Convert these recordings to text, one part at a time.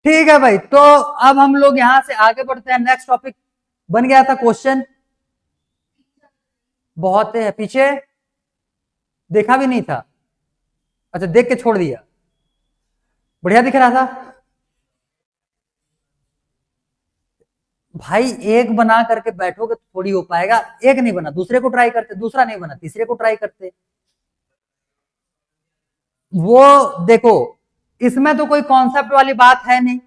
ठीक है भाई, तो अब हम लोग यहां से आगे बढ़ते हैं। नेक्स्ट टॉपिक बन गया था क्वेश्चन, बहुत है पीछे, देखा भी नहीं था। अच्छा, देख के छोड़ दिया, बढ़िया दिख रहा था भाई। एक बना करके बैठोगे तो थोड़ी हो पाएगा। एक नहीं बना, दूसरे को ट्राई करते, दूसरा नहीं बना, तीसरे को ट्राई करते। वो देखो, इसमें तो कोई कॉन्सेप्ट वाली बात है नहीं,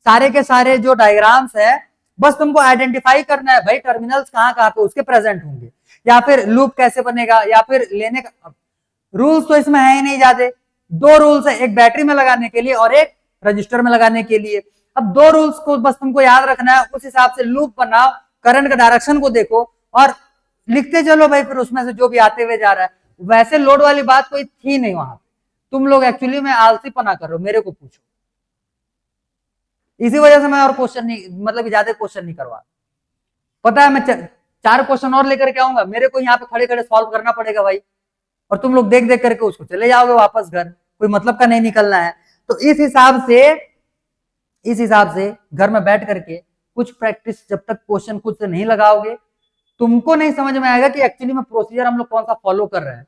सारे के सारे जो डायग्राम्स है, बस तुमको आइडेंटिफाई करना है भाई टर्मिनल्स कहाँ कहाँ पे उसके प्रेजेंट होंगे, या फिर लूप कैसे बनेगा, या फिर लेने का। रूल्स तो इसमें है ही नहीं ज्यादा। दो रूल्स है, एक बैटरी में लगाने के लिए और एक रजिस्टर में लगाने के लिए। अब दो रूल्स को बस तुमको याद रखना है, उस हिसाब से लूप बनाओ, करंट का डायरेक्शन को देखो और लिखते चलो भाई, फिर उसमें से जो भी आते हुए जा रहा है। वैसे लोड वाली बात कोई थी नहीं वहां। तुम लोग एक्चुअली में आलसी पना कर रहे हो, मेरे को पूछो। इसी वजह से मैं और क्वेश्चन नहीं, मतलब ज्यादा क्वेश्चन नहीं करवा। पता है मैं चार क्वेश्चन और लेकर के आऊंगा, मेरे को यहाँ पे खड़े खड़े सॉल्व करना पड़ेगा भाई, और तुम लोग देख देख करके उसको चले जाओगे वापस घर, कोई मतलब का नहीं निकलना है। तो इस हिसाब से घर में बैठ करके कुछ प्रैक्टिस, जब तक क्वेश्चन खुद से नहीं लगाओगे तुमको नहीं समझ में आएगा कि एक्चुअली में प्रोसीजर हम लोग कौन सा फॉलो कर रहे हैं।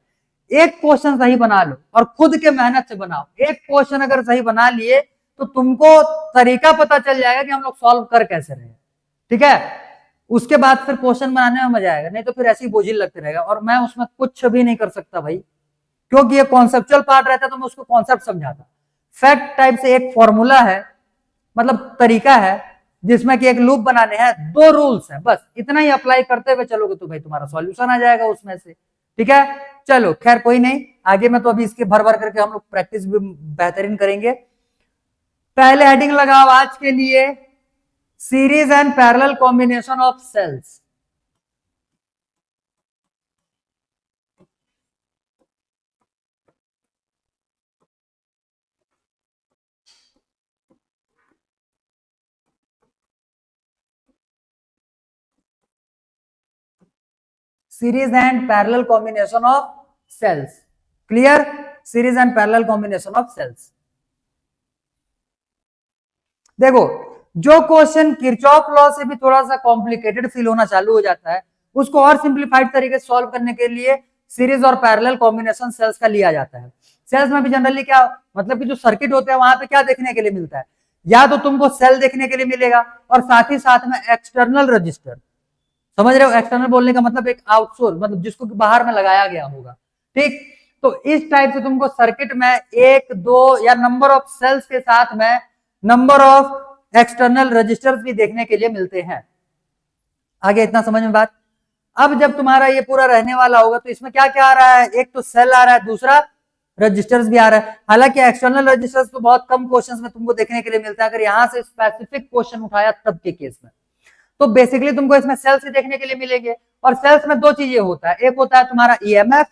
एक क्वेश्चन सही बना लो और खुद के मेहनत से बनाओ। एक क्वेश्चन अगर सही बना लिए तो तुमको तरीका पता चल जाएगा कि हम लोग सॉल्व कर कैसे रहे हैं। ठीक है, उसके बाद फिर क्वेश्चन बनाने में मजा आएगा, नहीं तो फिर ऐसे ही बोझिल लगते रहेगा और मैं उसमें कुछ भी नहीं कर सकता भाई, क्योंकि ये कॉन्सेप्चुअल पार्ट रहता तो मैं उसको कॉन्सेप्ट समझाता। फैक्ट टाइप से एक फॉर्मूला है, मतलब तरीका है, जिसमें कि एक लूप बनाने हैं, दो रूल्स हैं, बस इतना ही अप्लाई करते हुए चलोगे तो भाई तुम्हारा सॉल्यूशन आ जाएगा उसमें से। ठीक है, चलो खैर कोई नहीं, आगे में तो अभी इसके भर भर करके हम लोग प्रैक्टिस भी बेहतरीन करेंगे। पहले हेडिंग लगाओ आज के लिए, series and parallel combination of cells. Series and parallel combination of cells, clear? Series and parallel combination of cells. देखो, जो क्वेश्चन किरचॉफ लॉ से भी थोड़ा सा कॉम्प्लिकेटेड फील होना चालू हो जाता है, उसको और सिंप्लीफाइड तरीके से सॉल्व करने के लिए सीरीज और पैरेलल कॉम्बिनेशन सेल्स का लिया जाता है। सेल्स में भी जनरली क्या, मतलब कि जो सर्किट होते हैं वहां पे क्या देखने के लिए मिलता है, या तो तुमको सेल देखने के लिए मिलेगा और साथ ही साथ में एक्सटर्नल रजिस्टर। समझ रहे हो, एक्सटर्नल बोलने का मतलब एक आउटसोर्स, मतलब जिसको बाहर में लगाया गया होगा। ठीक, तो इस टाइप से तुमको सर्किट में एक दो या नंबर ऑफ सेल्स के साथ में नंबर ऑफ एक्सटर्नल रजिस्टर्स भी देखने के लिए मिलते हैं। आगे इतना समझ में बात? अब जब तुम्हारा ये पूरा रहने वाला होगा तो इसमें क्या क्या आ रहा है, एक तो सेल आ रहा है, दूसरा रजिस्टर्स भी आ रहा है। हालांकि एक्सटर्नल रजिस्टर्स तो बहुत कम क्वेश्चंस में तुमको देखने के लिए मिलता है, अगर यहां से स्पेसिफिक क्वेश्चन उठाया तब के केस में। तो बेसिकली तुमको इसमें सेल्स ही देखने के लिए मिलेंगे, और सेल्स में दो चीजें होता है, एक होता है तुम्हारा ईएमएफ,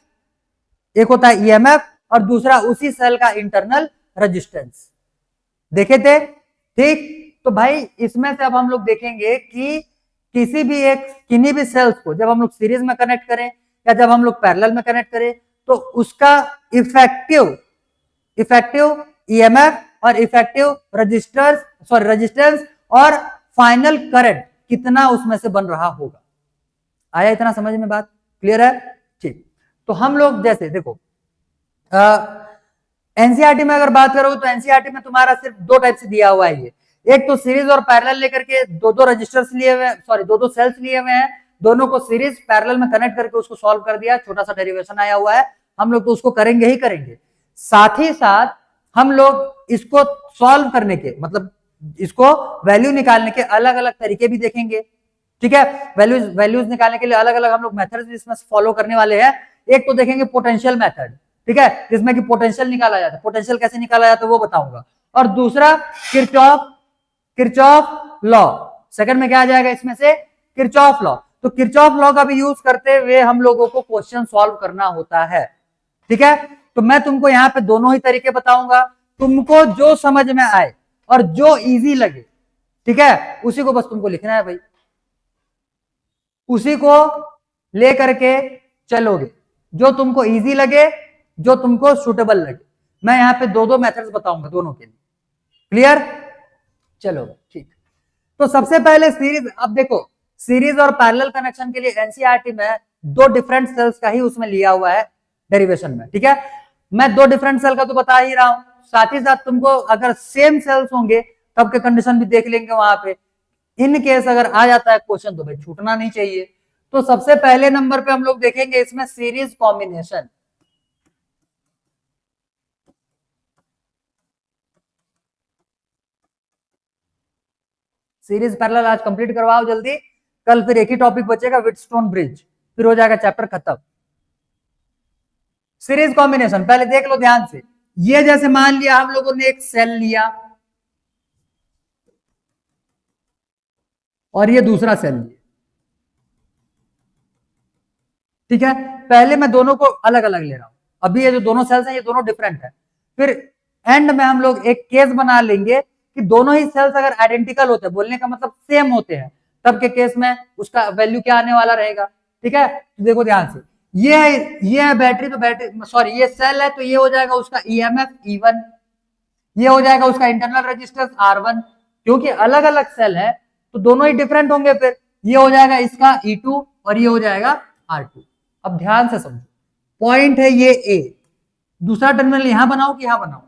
एक होता है ईएमएफ, और दूसरा उसी सेल का इंटरनल रेजिस्टेंस। देखे थे? ठीक, तो भाई इसमें से अब हम लोग देखेंगे कि किसी भी एक किन्हीं भी सेल्स को जब हम लोग सीरीज में कनेक्ट करें या जब हम लोग पैरेलल में कनेक्ट करें तो उसका इफेक्टिव इफेक्टिव ईएमएफ और इफेक्टिव रेजिस्टेंस और फाइनल करंट कितना उसमें से बन रहा होगा। आया इतना समझ में बात? क्लियर है? ठीक, तो हम लोग जैसे देखो, एनसीईआरटी में अगर बात करो तो एनसीईआरटी में तुम्हारा सिर्फ दो टाइप से दिया हुआ है ये, एक तो सीरीज और पैरेलल लेकर के दो दो रजिस्टर्स लिए हुए, सॉरी दो दो सेल्स लिए हुए हैं, दोनों को सीरीज पैरेलल में कनेक्ट करके उसको सॉल्व कर दिया, छोटा सा डेरिवेशन आया हुआ है, हम लोग तो उसको करेंगे ही करेंगे। साथ ही साथ हम लोग इसको सॉल्व करने के, मतलब इसको वैल्यू निकालने के अलग अलग तरीके भी देखेंगे। ठीक है, वैल्यूज निकालने के लिए अलग अलग हम लोग मेथड्स इसमें फॉलो करने वाले हैं। एक तो देखेंगे पोटेंशियल मेथड, ठीक है, जिसमें कि पोटेंशियल निकाला जाता है, पोटेंशियल कैसे निकाला जाता है वो बताऊंगा। और दूसरा किरचॉफ किरचॉफ लॉ, सेकंड में क्या आ जाएगा इसमें से, किरचॉफ लॉ। तो किरचॉफ लॉ का भी यूज करते हुए हम लोगों को क्वेश्चन सॉल्व करना होता है। ठीक है, तो मैं तुमको यहाँ पे दोनों ही तरीके बताऊंगा, तुमको जो समझ में आए और जो इजी लगे, ठीक है, उसी को बस तुमको लिखना है भाई, उसी को ले करके चलोगे, जो तुमको इजी लगे, जो तुमको सुटेबल लगे। मैं यहाँ पे दो दो मेथड्स बताऊंगा दोनों के लिए। क्लियर? चलो ठीक। तो सबसे पहले सीरीज, अब देखो सीरीज और पैरेलल कनेक्शन के लिए एनसीईआरटी में दो डिफरेंट सेल्स का ही उसमें लिया हुआ है डेरिवेशन में, ठीक है। मैं दो डिफरेंट सेल का तो बता ही रहा हूं, साथ ही साथ तुमको अगर सेम सेल्स होंगे तब के कंडीशन भी देख लेंगे वहां पे। इन केस अगर आ जाता है क्वेश्चन तो भाई छूटना नहीं चाहिए। तो सबसे पहले नंबर पे हम लोग देखेंगे इसमें सीरीज कॉम्बिनेशन। सीरीज पैरेलल आज कंप्लीट करवाओ जल्दी, कल फिर एक ही टॉपिक बचेगा व्हीटस्टोन ब्रिज, फिर हो जाएगा चैप्टर खत्म। सीरीज कॉम्बिनेशन पहले देख लो ध्यान से। ये जैसे मान लिया हम लोगों ने एक सेल लिया और ये दूसरा सेल लिया, ठीक है। पहले मैं दोनों को अलग अलग ले रहा हूं, अभी ये जो दोनों सेल्स हैं ये दोनों डिफरेंट है। फिर एंड में हम लोग एक केस बना लेंगे कि दोनों ही सेल्स अगर आइडेंटिकल होते हैं, बोलने का मतलब सेम होते हैं, तब के केस में उसका वैल्यू क्या आने वाला रहेगा, ठीक है। तो देखो ध्यान से, ये है बैटरी, तो बैटरी सॉरी ये सेल है तो ये हो जाएगा उसका ईएमएफ E1, ये हो जाएगा उसका इंटरनल रेजिस्टेंस R1। क्योंकि अलग अलग सेल है तो दोनों ही डिफरेंट होंगे, फिर ये हो जाएगा इसका E2 और ये हो जाएगा R2। अब ध्यान से समझो, पॉइंट है ये A, दूसरा टर्मिनल यहां बनाओ कि यहां बनाओ,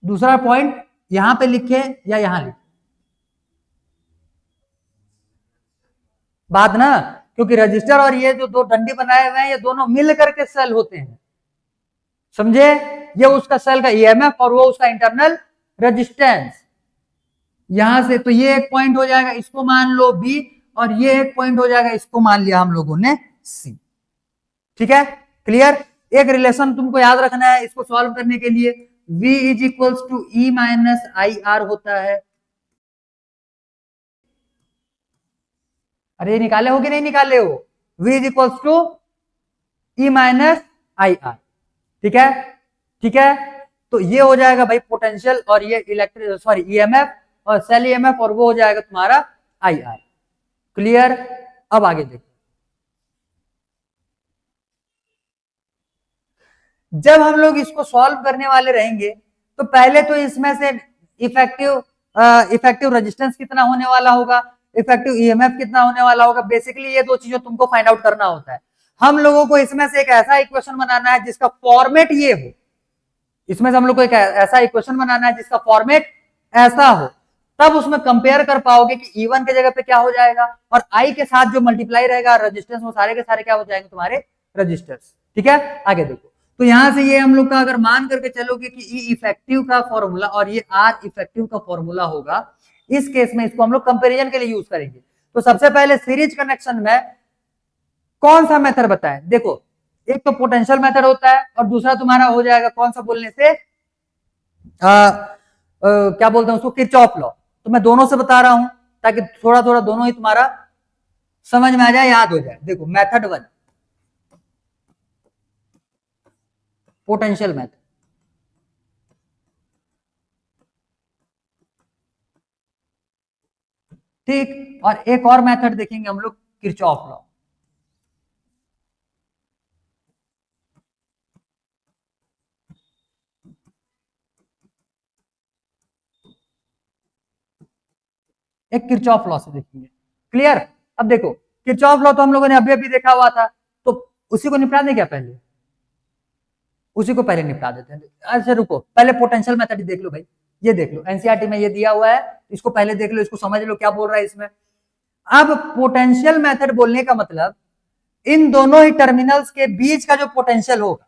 दूसरा पॉइंट यहां पे लिखे या यहां लिखे, बात ना। क्योंकि रजिस्टर और ये जो दो डंडी बनाए हुए हैं ये दोनों मिल करके सेल होते हैं, समझे। ये उसका सेल का ईएमएफ और वो उसका इंटरनल रेजिस्टेंस। यहां से तो ये एक पॉइंट हो जाएगा, इसको मान लो B, और ये एक पॉइंट हो जाएगा, इसको मान लिया हम लोगों ने C, ठीक है। क्लियर। एक रिलेशन तुमको याद रखना है इसको सॉल्व करने के लिए, V is equals to E minus I R होता है। अरे निकाले हो कि नहीं निकाले हो, V is equals to E minus I R, ठीक है, ठीक है। तो ये हो जाएगा भाई पोटेंशियल और ये इलेक्ट्रिक सॉरी ईएमएफ और सेल ईएमएफ, और वो हो जाएगा तुम्हारा आई आर। क्लियर। अब आगे देखो, जब हम लोग इसको सॉल्व करने वाले रहेंगे तो पहले तो इसमें से इफेक्टिव रेजिस्टेंस कितना होने वाला होगा, इफेक्टिव ईएमएफ कितना होने वाला होगा, बेसिकली ये दो चीजों तुमको फाइंड आउट करना होता है। हम लोगों को इसमें से एक ऐसा इक्वेशन बनाना है जिसका फॉर्मेट ये हो, इसमें से हम लोग को एक ऐसा इक्वेशन बनाना है जिसका फॉर्मेट ऐसा हो, तब उसमें कंपेयर कर पाओगे कि E1 के जगह पे क्या हो जाएगा और I के साथ जो मल्टीप्लाई रहेगा रेजिस्टेंस, वो सारे के सारे क्या हो जाएंगे तुम्हारे रजिस्टर्स, ठीक है। आगे देखो, तो यहां से ये हम लोग का अगर मान करके चलोगे कि E इफेक्टिव का फॉर्मूला और ये R इफेक्टिव का फॉर्मूला होगा, इस केस में इसको हम लोग कंपेरिजन के लिए यूज करेंगे। तो सबसे पहले सीरीज कनेक्शन में कौन सा मेथड बताएं, देखो एक तो पोटेंशियल मेथड होता है और दूसरा तुम्हारा हो जाएगा कौन सा बोलने से क्या बोलते हैं उसको, किरचॉफ लॉ। तो मैं दोनों से बता रहा हूं ताकि थोड़ा थोड़ा दोनों ही तुम्हारा समझ में आ जाए, याद हो जाए। देखो मेथड 1 पोटेंशियल मेथड, ठीक। और एक और मेथड देखेंगे हम लोग किरचॉफ लॉ। एक किरचॉफ लॉ से देखेंगे। क्लियर। अब देखो किरचॉफ लॉ तो हम लोगों ने अभी अभी देखा हुआ था, तो उसी को निपटा दें क्या, पहले उसी को पहले निपटा देते हैं। अच्छा रुको, पहले पोटेंशियल मेथड देख लो भाई, ये देख लो एनसीईआरटी में ये दिया हुआ है, इसको पहले देख लो, इसको समझ लो क्या बोल रहा है इसमें। अब पोटेंशियल मेथड बोलने का मतलब इन दोनों ही टर्मिनल्स के बीच का जो पोटेंशियल होगा,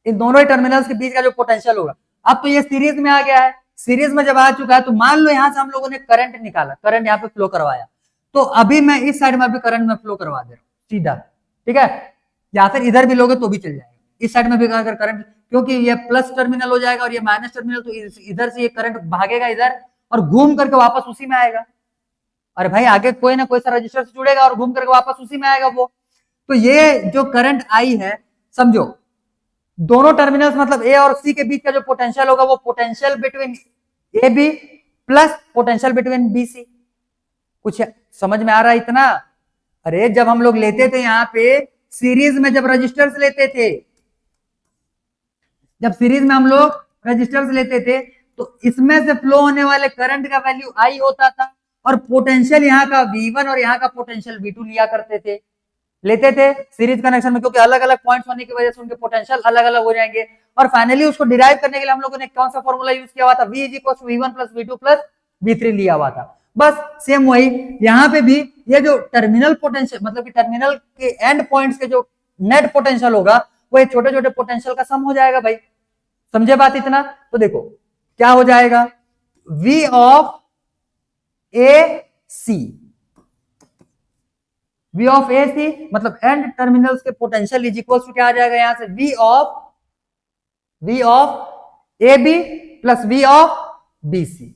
इन दोनों ही टर्मिनल्स के बीच का जो पोटेंशियल होगा। अब तो ये सीरीज में आ गया है, सीरीज में जब आ चुका है तो मान लो यहां से हम लोगों ने करंट निकाला, करंट यहाँ पे फ्लो करवाया, तो अभी मैं इस साइड में भी करंट में फ्लो करवा दे रहा हूं सीधा, ठीक है। या फिर इधर भी लोगे तो भी चल जाएगा, इस साइड में भी अगर करंट, क्योंकि ये प्लस टर्मिनल हो जाएगा और ये माइनस टर्मिनल, तो इधर से ये करंट भागेगा इधर और घूम करके वापस उसी में आएगा। अरे भाई आगे कोई ना कोई सा रजिस्टर से जुड़ेगा और घूम करके वापस उसी में आएगा वो। तो ये जो करंट आई है, समझो दोनों टर्मिनल्स मतलब ए और सी के बीच का जो पोटेंशियल होगा वो potential between A B plus potential between B C. कुछ समझ में आ रहा है इतना। अरे जब हम लोग लेते थे यहां पे सीरीज में, जब रजिस्टर्स लेते थे, जब सीरीज में हम लोग रेजिस्टेंस लेते थे तो इसमें से फ्लो होने वाले करंट का वैल्यू आई होता था और पोटेंशियल यहाँ का V1 और यहाँ का पोटेंशियल V2 लिया करते थे, लेते थे सीरीज कनेक्शन में, क्योंकि अलग अलग पॉइंट्स होने की वजह से उनके पोटेंशियल अलग अलग हो जाएंगे। और फाइनली उसको डिराइव करने के लिए हम लोगों ने कौन सा फॉर्मूला यूज किया हुआ था, V is V1 plus V2 plus V3 लिया हुआ था। बस सेम वही यहाँ पे भी, ये जो टर्मिनल पोटेंशियल मतलब कि टर्मिनल के एंड पॉइंट्स के जो नेट पोटेंशियल होगा वो ये छोटे छोटे पोटेंशियल का सम हो जाएगा भाई। समझे बात इतना? तो देखो क्या हो जाएगा, V of A C, V of A C मतलब एंड टर्मिनल्स के पोटेंशियल इज इक्वल टू क्या आ जाएगा यहां से, V of A B plus V of B C.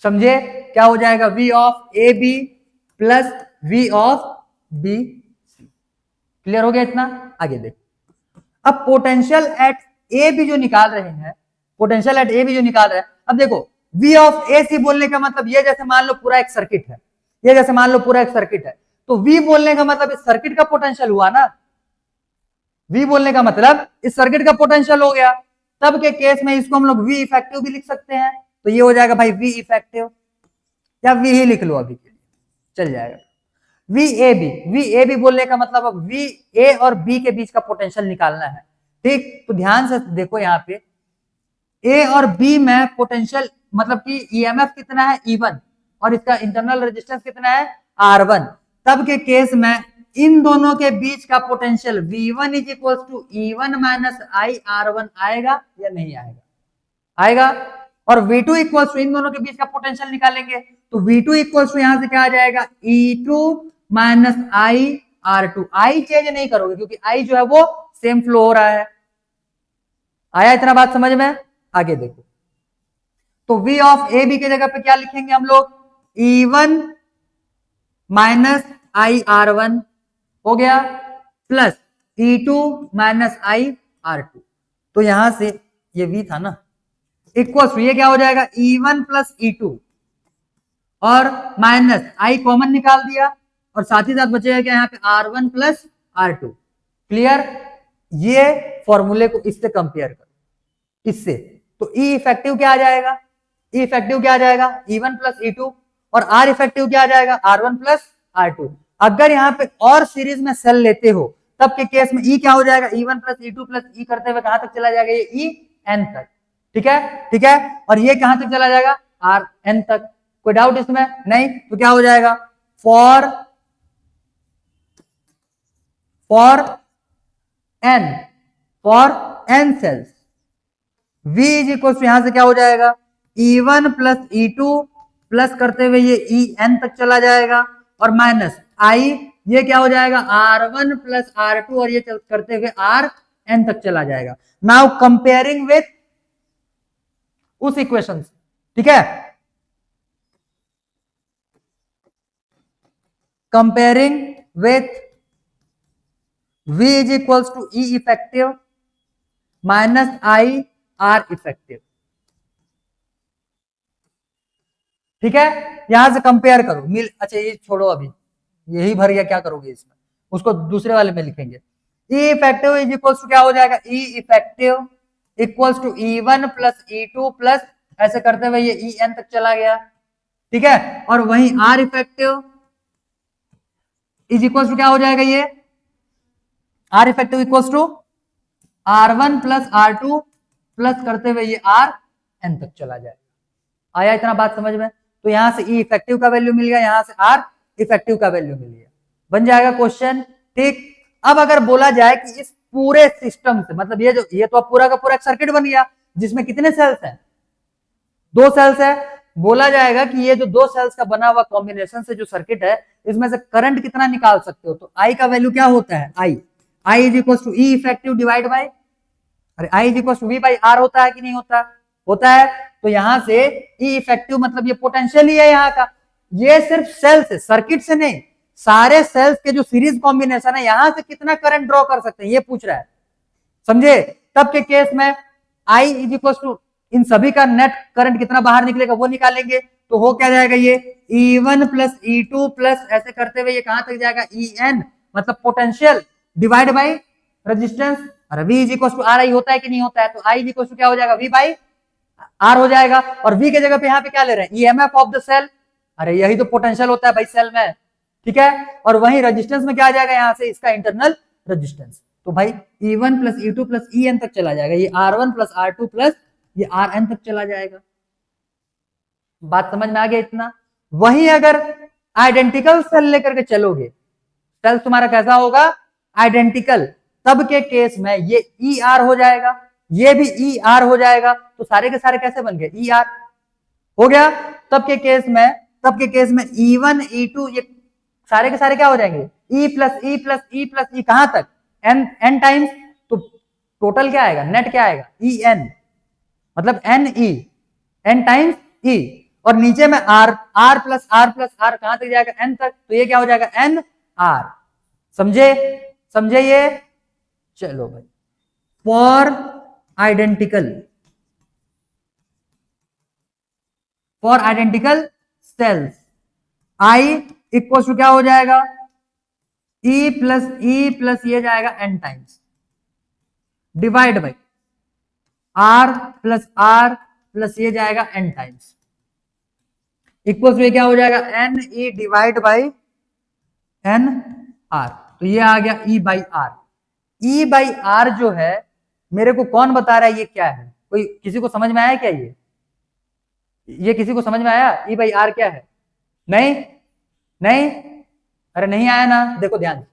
समझे क्या हो जाएगा, V of A B plus V of B C. Clear हो गया इतना? आगे देखो, अब पोटेंशियल एट ए बी जो निकाल रहे हैं, पोटेंशियल एट ए बी जो निकाल रहे हैं, अब देखो V ऑफ ए सी बोलने का मतलब ये जैसे मान लो पूरा एक सर्किट है, ये जैसे मान लो पूरा एक सर्किट है, तो V बोलने का मतलब इस सर्किट का पोटेंशियल हुआ ना, V बोलने का मतलब इस सर्किट का पोटेंशियल हो गया। तब के केस में इसको हम लोग V इफेक्टिव भी लिख सकते हैं, तो ये हो जाएगा भाई V इफेक्टिव, या V ही लिख लो अभी के लिए चल जाएगा। V ए बी बोलने का मतलब अब V ए और B के बीच का पोटेंशियल निकालना है, ठीक? तो ध्यान से देखो यहाँ पे A और B में पोटेंशियल मतलब कि EMF कितना है E1 और इसका इंटरनल रेजिस्टेंस कितना है R1। तब के केस में इन दोनों के बीच का potential V1 is equal to E1 minus I R1 आएगा या नहीं आएगा? आएगा। और V2 इक्वल टू इन दोनों के बीच का पोटेंशियल निकालेंगे तो V2 इक्वल टू यहां से क्या आ जाएगा, E2 minus I R2। I change नहीं करोगे क्योंकि I जो है वो सेम फ्लो हो रहा है। आया इतना बात समझ में? आगे देखो, तो V ऑफ ए बी की जगह पे क्या लिखेंगे हम लोग, E1 माइनस I R1 हो गया plus E2 minus I R2। तो यहां से ये V था ना, इक्वल टू ये क्या हो जाएगा E1 प्लस E2 और माइनस I कॉमन निकाल दिया और साथ ही साथ बचेगा क्या यहाँ पे R1 प्लस R2। क्लियर? ये फॉर्मूले को इससे कंपेयर करो, इससे, तो E इफेक्टिव क्या आ जाएगा, E इफेक्टिव क्या आ जाएगा E1 प्लस E2 और R इफेक्टिव क्या आ जाएगा R1 प्लस R2। अगर यहाँ पे और सीरीज में सेल लेते हो तब के केस में E क्या हो जाएगा E1 plus E2 plus E करते हुए कहां तक चला जाएगा, ये EN तक। ठीक है, ठीक है, और ये कहां तक चला जाएगा RN तक। कोई डाउट इसमें? नहीं। तो क्या हो जाएगा, for n cells V is equal to यहां से क्या हो जाएगा E1 प्लस E2 प्लस करते हुए ये EN तक चला जाएगा और माइनस I ये क्या हो जाएगा R1 प्लस R2 और ये करते हुए RN तक चला जाएगा। नाउ कंपेयरिंग विथ उस इक्वेशन से, ठीक है, comparing with V is equal to E effective minus I R effective. ठीक है, यहां से कंपेयर करो मिल। अच्छा ये छोड़ो, अभी यही भर गया, क्या करोगे इसमें, उसको दूसरे वाले में लिखेंगे। E effective is equals to क्या हो जाएगा, E effective equals to E1 plus E2 plus ऐसे करते हुए ये EN तक चला गया। ठीक है, और वहीं R effective is equals to क्या हो जाएगा, ये R effective equals to R1 plus R2 plus करते हुए ये RN तक चला जाएगा। आया इतना बात समझ में? तो यहां से E इफेक्टिव का वैल्यू मिल गया, यहां से R इफेक्टिव का वैल्यू मिल गया, बन जाएगा क्वेश्चन। ठीक, अब अगर बोला जाए कि इस पूरे सिस्टम से, मतलब ये तो पूरा का पूरा एक सर्किट बन गया जिसमें कितने सेल्स हैं, 2 सेल्स है। बोला जाएगा कि ये जो 2 सेल्स का बना हुआ कॉम्बिनेशन से जो सर्किट है इसमें से करंट कितना निकाल सकते हो, तो I का वैल्यू क्या होता है, I is equal to E effective divide by, अरे I is equal to V by R होता है कि नहीं होता, होता है। तो यहां से E इफेक्टिव मतलब ये पोटेंशियल ही है यहाँ का, ये सिर्फ सेल से, सर्किट से नहीं, सारे सेल्स के जो सीरीज कॉम्बिनेशन है यहां से कितना करंट ड्रॉ कर सकते हैं ये पूछ रहा है, समझे। तब के केस में I इज इक्वल टू इन सभी का नेट करंट कितना बाहर निकलेगा वो निकालेंगे, तो हो क्या जाएगा, ये E1 प्लस E2 प्लस ऐसे करते हुए ये कहां तक जाएगा EN मतलब पोटेंशियल डिवाइड बाई रेजिस्टेंस। अरे V is equal to RI होता है कि नहीं होता है, तो I इज इक्वल टू क्या हो जाएगा V बाई आर हो जाएगा, और वी की जगह पे यहाँ पे क्या ले रहे हैं, ईएमएफ ऑफ द सेल। अरे यही तो पोटेंशियल होता है भाई सेल में, ठीक है। और वही रेजिस्टेंस में क्या आ जाएगा यहाँ से, इसका इंटरनल रेजिस्टेंस। तो भाई E1 plus E2 plus EN तक चला जाएगा, ये R1 प्लस R2 प्लस ये RN तक चला जाएगा। बात समझ में आ गया इतना। वहीं अगर आइडेंटिकल सेल लेकर के चलोगे, सेल तुम्हारा कैसा होगा, आइडेंटिकल, तब के केस में ये ER हो जाएगा, ये भी ER हो जाएगा, तो सारे के सारे कैसे बन गए, ER हो गया। तब के केस में E1 E2 ये सारे के सारे क्या हो जाएंगे, E plus E plus E plus E, कहां तक, N टाइम्स। तो टोटल क्या आएगा, नेट क्या आएगा, EN, मतलब NE, N टाइम्स E, और नीचे में R plus R plus R कहां तक जाएगा, N तक, तो ये क्या हो जाएगा, NR। समझे, समझे ये। चलो भाई, for identical cells I equal to क्या हो जाएगा, E प्लस ये जाएगा N times, divide by R plus ये जाएगा N टाइम्स, इक्वल टू ये क्या हो जाएगा, NE डिवाइड बाई NR। तो ये आ गया E by R। E by R जो है, मेरे को कौन बता रहा है ये क्या है, कोई किसी को समझ में आया क्या, ये किसी को समझ में आया, E बाई R क्या है, नहीं नहीं, अरे नहीं आया ना। देखो ध्यान,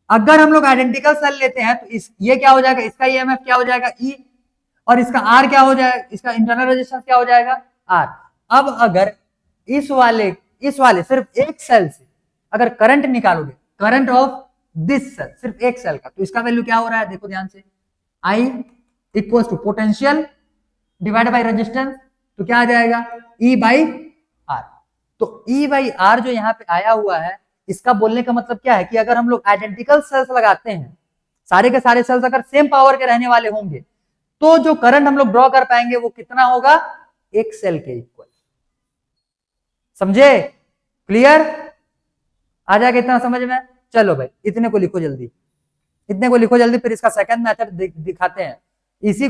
अगर हम लोग आइडेंटिकल सेल लेते हैं तो ये क्या हो जाएगा, इसका ईएमएफ क्या हो जाएगा, E, और इसका R क्या हो जाएगा, इसका इंटरनल रेजिस्टेंस क्या हो जाएगा, R। अब अगर इस वाले सिर्फ एक सेल से अगर करंट निकालोगे, करंट ऑफ दिस सेल, सिर्फ एक सेल का, तो इसका वैल्यू क्या हो रहा है, देखो ध्यान से, I equal to potential divide by resistance, तो क्या आ जाएगा, E बाई R। तो E बाई R जो यहाँ पे आया हुआ है, इसका बोलने का मतलब क्या है कि अगर हम लोग आइडेंटिकल सेल्स लगाते हैं, सारे के सारे सेल्स अगर सेम पावर के रहने वाले होंगे, तो जो करंट हम लोग ड्रॉ कर पाएंगे वो कितना होगा, एक सेल के इक्वल। समझे, क्लियर, आ जाएगा इतना समझ में। चलो भाई इतने को लिखो जल्दी, इतने को लिखो जल्दी, फिर इसका सेकंड मेथड दिखाते हैं, इसी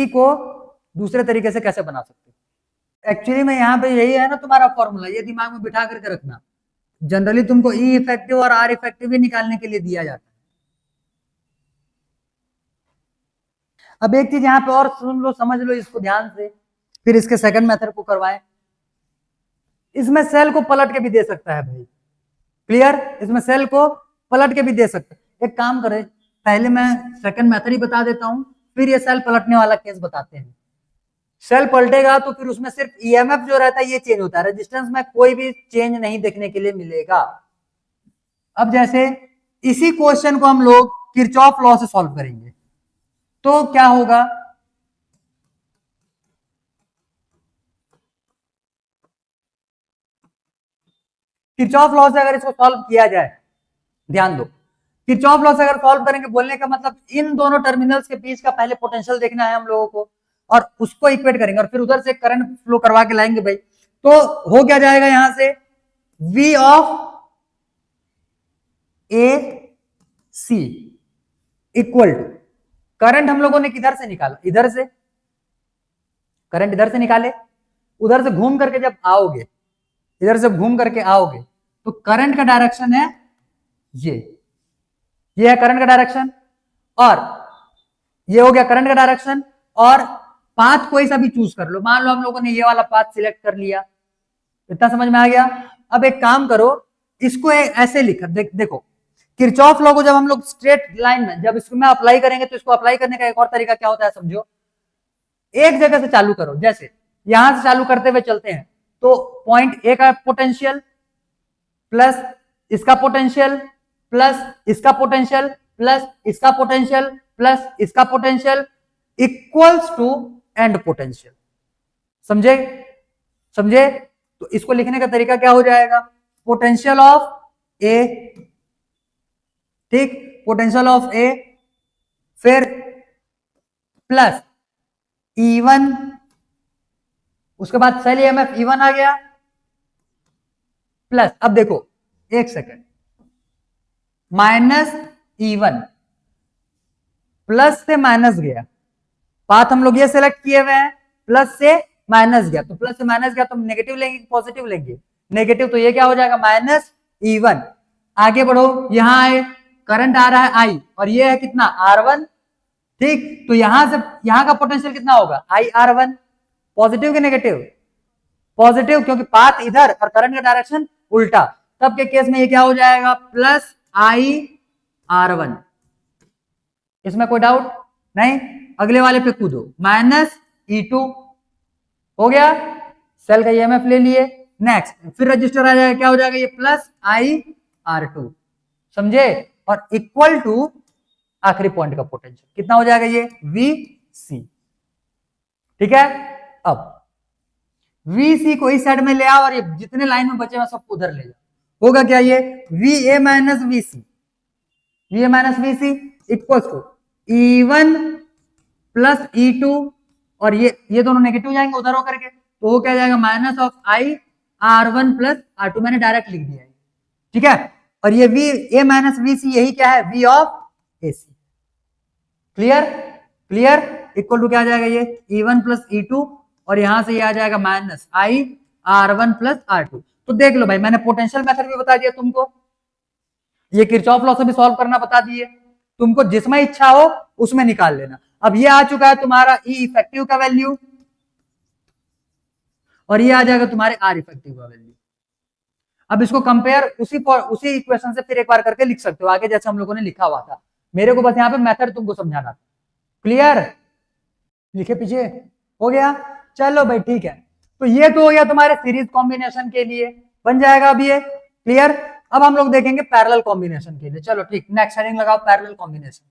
को दूसरे तरीके से कैसे बना सकते हैं। एक्चुअली में यहाँ पे यही है ना तुम्हारा फॉर्मूला, ये दिमाग में बिठा करके रखना। जनरली तुमको E इफेक्टिव और R इफेक्टिव ही निकालने के लिए दिया जाता है। अब एक चीज यहाँ पे और सुन लो, समझ लो इसको ध्यान से, फिर इसके सेकंड मेथड को करवाएं। इसमें सेल को पलट के भी दे सकता है भाई, क्लियर, इसमें सेल को पलट के भी दे सकते हैं। एक काम करें, पहले मैं सेकंड मेथड ही बता देता हूं, फिर ये सेल पलटने वाला केस बताते हैं। सेल पलटेगा तो फिर उसमें सिर्फ ईएमएफ जो रहता है ये चेंज होता है, रेजिस्टेंस में कोई भी चेंज नहीं देखने के लिए मिलेगा। अब जैसे इसी क्वेश्चन को हम लोग किरचॉफ लॉ से सॉल्व करेंगे, तो क्या होगा, किरचॉफ लॉ से अगर इसको सॉल्व किया जाए, ध्यान दो, किरचॉफ लॉ से अगर सॉल्व करेंगे, बोलने का मतलब इन दोनों टर्मिनल्स के बीच का पहले पोटेंशियल देखना है हम लोगों को, और उसको इक्वेट करेंगे, और फिर उधर से करंट फ्लो करवा के लाएंगे भाई। तो हो क्या जाएगा यहां से, V of A C equal to, current हम लोगों ने किधर से निकाला, इधर से, करंट इधर से निकाले, उधर से घूम करके जब आओगे, इधर से घूम करके आओगे, तो करंट का डायरेक्शन है ये है करंट का डायरेक्शन, और ये हो गया करंट का डायरेक्शन, और पाथ कोई सा भी चूज कर लो, मान लो हम लोगों ने ये वाला पाथ सिलेक्ट कर लिया, इतना समझ में आ गया। अब एक काम करो, इसको ऐसे लिखा, देखो किरचॉफ लॉ को जब हम लोग स्ट्रेट लाइन में जब इसको में अप्लाई करेंगे, तो इसको अप्लाई करने का एक और तरीका क्या होता है समझो, एक जगह से चालू करो, जैसे यहां से चालू करते हुए चलते हैं, तो पॉइंट ए का पोटेंशियल प्लस इसका पोटेंशियल प्लस इसका पोटेंशियल प्लस इसका पोटेंशियल प्लस इसका potential equals to end potential. समझे, समझे, तो इसको लिखने का तरीका क्या हो जाएगा, पोटेंशियल ऑफ ए, ठीक, पोटेंशियल ऑफ ए, फिर प्लस E1, उसके बाद सेल ईएमएफ E1 आ गया, प्लस, अब देखो एक सेकंड, माइनस E1, प्लस से माइनस गया, पाथ हम लोग ये सेलेक्ट किए हुए हैं, प्लस से माइनस गया, तो प्लस से माइनस गया तो हम नेगेटिव लेंगे कि पॉजिटिव लेंगे? नेगेटिव, तो ये क्या हो जाएगा माइनस E1। आगे बढ़ो, यहां आए, करंट आ रहा है आई और ये है कितना R1, ठीक, तो यहां से यहां का पोटेंशियल कितना होगा IR1, पॉजिटिव के नेगेटिव? पॉजिटिव, क्योंकि पाथ इधर और करंट का डायरेक्शन उल्टा, तब के केस में ये क्या हो जाएगा प्लस IR1। इसमें कोई डाउट नहीं? अगले वाले पे कूदो, माइनस E2 हो गया, सेल का EMF ले लिए। नेक्स्ट फिर रजिस्टर आ जाएगा, क्या हो जाएगा ये प्लस IR2, समझे, और इक्वल टू आखिरी पॉइंट का पोटेंशियल कितना हो जाएगा ये VC, ठीक है। अब VC को इस साइड में ले आओ और ये जितने लाइन में बचे हैं सबको उधर ले जाओ, होगा क्या ये VA minus VC, VA minus VC equals to E1 plus E2, और ये दोनों नेगेटिव जाएंगे उधर होकर के, तो वो क्या जाएगा minus of IR1 plus R2, मैंने डायरेक्ट लिख दिया है, ठीक है। और ये VA माइनस VC यही क्या है V of AC, clear? Clear, equal to क्या आ जाएगा ये E1 प्लस E2, और यहां से ये आ जाएगा माइनस IR1 प्लस R2। तो देख लो भाई, मैंने पोटेंशियल मेथड भी बता दिया तुमको, ये किरचॉफ लॉ से भी सॉल्व करना बता दिए, तुमको जिसमें इच्छा हो उसमें निकाल लेना। अब ये आ चुका है तुम्हारा E इफेक्टिव का वैल्यू, और ये आ जाएगा तुम्हारे R इफेक्टिव का वैल्यू। अब इसको कंपेयर उसी इक्वेशन से फिर एक बार करके लिख सकते हो आगे, जैसे हम लोगों ने लिखा हुआ था, मेरे को बस यहाँ पे मेथड तुमको समझाना था। क्लियर? लिखे पीछे हो गया, चलो भाई ठीक है। तो ये तो हो गया तुम्हारे सीरीज कॉम्बिनेशन के लिए, बन जाएगा अब ये, क्लियर। अब हम लोग देखेंगे पैरेलल कॉम्बिनेशन के लिए, चलो ठीक, नेक्स्ट हेडिंग लगाओ पैरेलल कॉम्बिनेशन।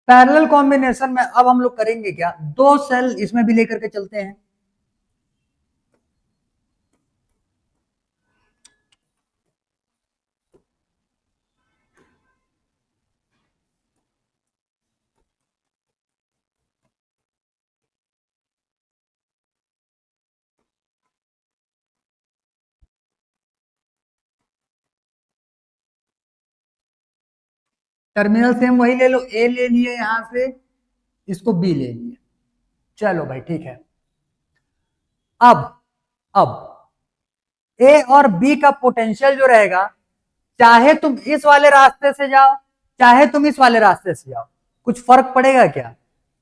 पैरेलल कॉम्बिनेशन में अब हम लोग करेंगे क्या, दो सेल इसमें भी लेकर के चलते हैं। टर्मिनल सेम वही ले लो, ए ले लिए यहां से, इसको बी ले लिए, चलो भाई ठीक है। अब ए और बी का पोटेंशियल जो रहेगा, चाहे तुम इस वाले रास्ते से जाओ चाहे तुम इस वाले रास्ते से जाओ, कुछ फर्क पड़ेगा क्या?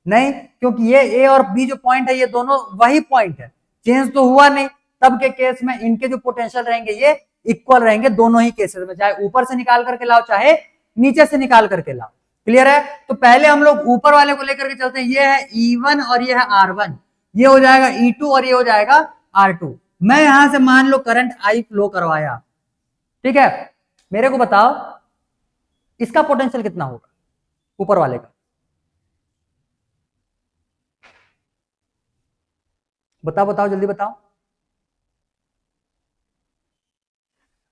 नहीं, क्योंकि ये ए और बी जो पॉइंट है ये दोनों वही पॉइंट है, चेंज तो हुआ नहीं। तब के केस में इनके जो पोटेंशियल रहेंगे ये इक्वल रहेंगे दोनों ही केसेस में, चाहे ऊपर से निकाल करके लाओ चाहे नीचे से निकाल करके लाओ, क्लियर है। तो पहले हम लोग ऊपर वाले को लेकर के चलते हैं, ये है E1 और ये है R1, ये हो जाएगा E2 और ये हो जाएगा R2। मैं यहां से मान लो करंट I फ्लो करवाया, ठीक है, मेरे को बताओ इसका पोटेंशियल कितना होगा ऊपर वाले का, बताओ बताओ जल्दी बताओ।